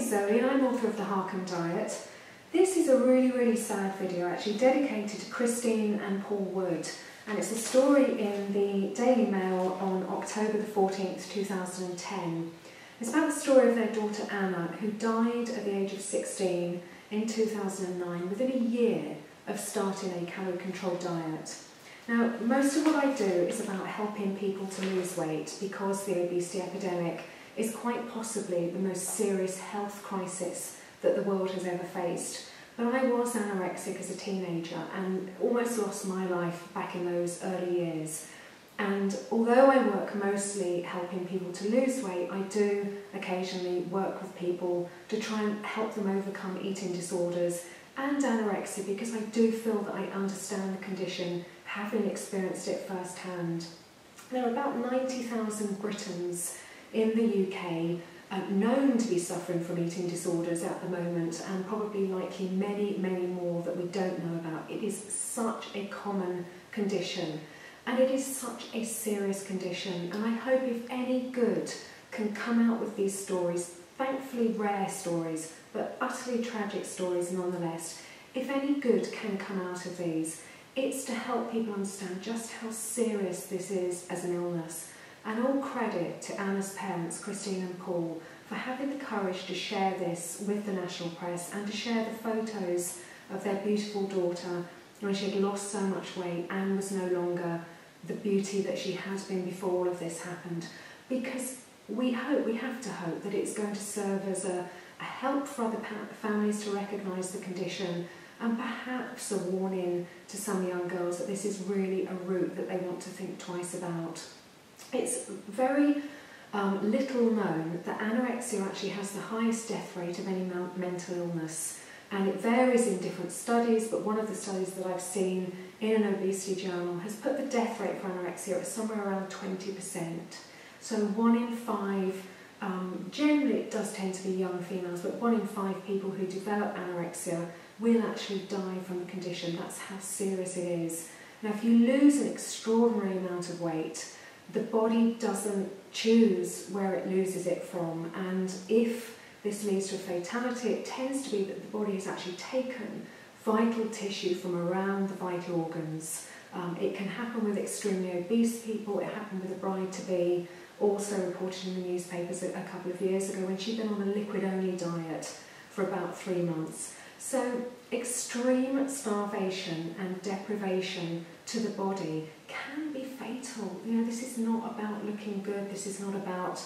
name's Zoe and I'm author of The Harkham Diet. This is a really sad video actually dedicated to Christine and Paul Wood, and it's a story in the Daily Mail on October the 14th 2010. It's about the story of their daughter Anna, who died at the age of 16 in 2009 within a year of starting a calorie-controlled diet. Now, most of what I do is about helping people to lose weight because the obesity epidemic is quite possibly the most serious health crisis that the world has ever faced. But I was anorexic as a teenager and almost lost my life back in those early years. And although I work mostly helping people to lose weight, I do occasionally work with people to try and help them overcome eating disorders and anorexia, because I do feel that I understand the condition, having experienced it firsthand. There are about 90,000 Britons in the UK known to be suffering from eating disorders at the moment, and probably likely many more that we don't know about. It is such a common condition and it is such a serious condition, and I hope if any good can come out with these stories, thankfully rare stories but utterly tragic stories nonetheless, if any good can come out of these, it's to help people understand just how serious this is as an illness. And all credit to Anna's parents, Christine and Paul, for having the courage to share this with the national press and to share the photos of their beautiful daughter when she had lost so much weight and was no longer the beauty that she had been before all of this happened. Because we have to hope that it's going to serve as a help for other families to recognise the condition, and perhaps a warning to some young girls that this is really a route that they want to think twice about. It's very little known that anorexia actually has the highest death rate of any mental illness, and it varies in different studies, but one of the studies that I've seen in an obesity journal has put the death rate for anorexia at somewhere around 20%. So 1 in 5, generally it does tend to be young females, but 1 in 5 people who develop anorexia will actually die from the condition. That's how serious it is. Now, if you lose an extraordinary amount of weight, the body doesn't choose where it loses it from, and if this leads to a fatality, it tends to be that the body has actually taken vital tissue from around the vital organs. It can happen with extremely obese people. It happened with a bride-to-be, also reported in the newspapers a couple of years ago when she'd been on a liquid-only diet for about 3 months. So extreme starvation and deprivation to the body can be fatal. You know, this is not about looking good. This is not about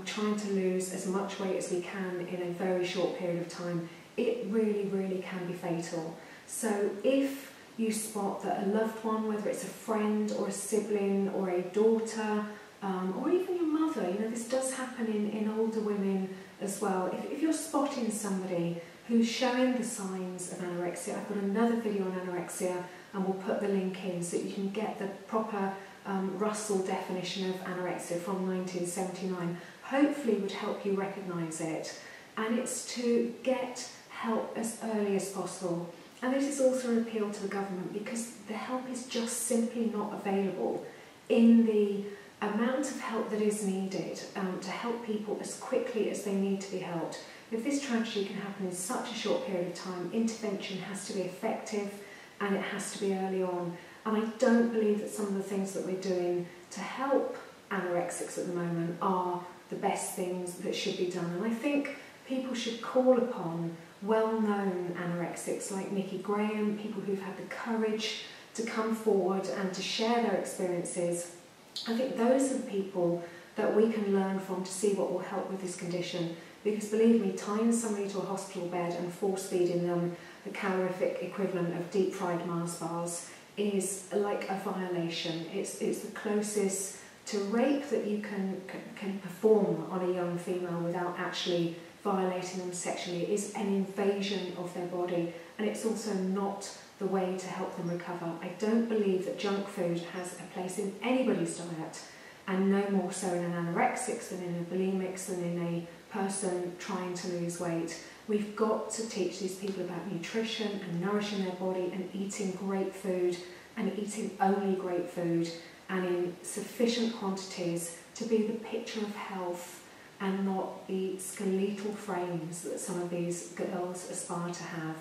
trying to lose as much weight as we can in a very short period of time. It really can be fatal. So if you spot that a loved one, whether it's a friend or a sibling or a daughter, or even your mother, you know, this does happen in older women as well. If you're spotting somebody who's showing the signs of anorexia, I've got another video on anorexia and we'll put the link in so that you can get the proper Russell definition of anorexia from 1979. Hopefully would help you recognise it, and it's to get help as early as possible. And this is also an appeal to the government, because the help is just simply not available in the amount of help that is needed to help people as quickly as they need to be helped. If this tragedy can happen in such a short period of time, intervention has to be effective and it has to be early on. And I don't believe that some of the things that we're doing to help anorexics at the moment are the best things that should be done. And I think people should call upon well-known anorexics like Nikki Graham, people who've had the courage to come forward and to share their experiences. I think those are the people that we can learn from to see what will help with this condition. Because believe me, tying somebody to a hospital bed and force-feeding them the calorific equivalent of deep-fried Mars bars is like a violation. It's the closest to rape that you can perform on a young female without actually violating them sexually. It is an invasion of their body, and it's also not the way to help them recover. I don't believe that junk food has a place in anybody's diet, and no more so in an anorexic than in a bulimic than in a person trying to lose weight. We've got to teach these people about nutrition and nourishing their body and eating great food, and eating only great food and in sufficient quantities to be the picture of health and not the skeletal frames that some of these girls aspire to have.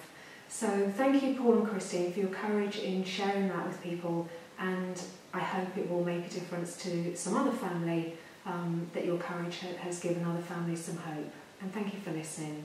So thank you, Paul and Christine, for your courage in sharing that with people, and I hope it will make a difference to some other family, that your courage has given other families some hope. And thank you for listening.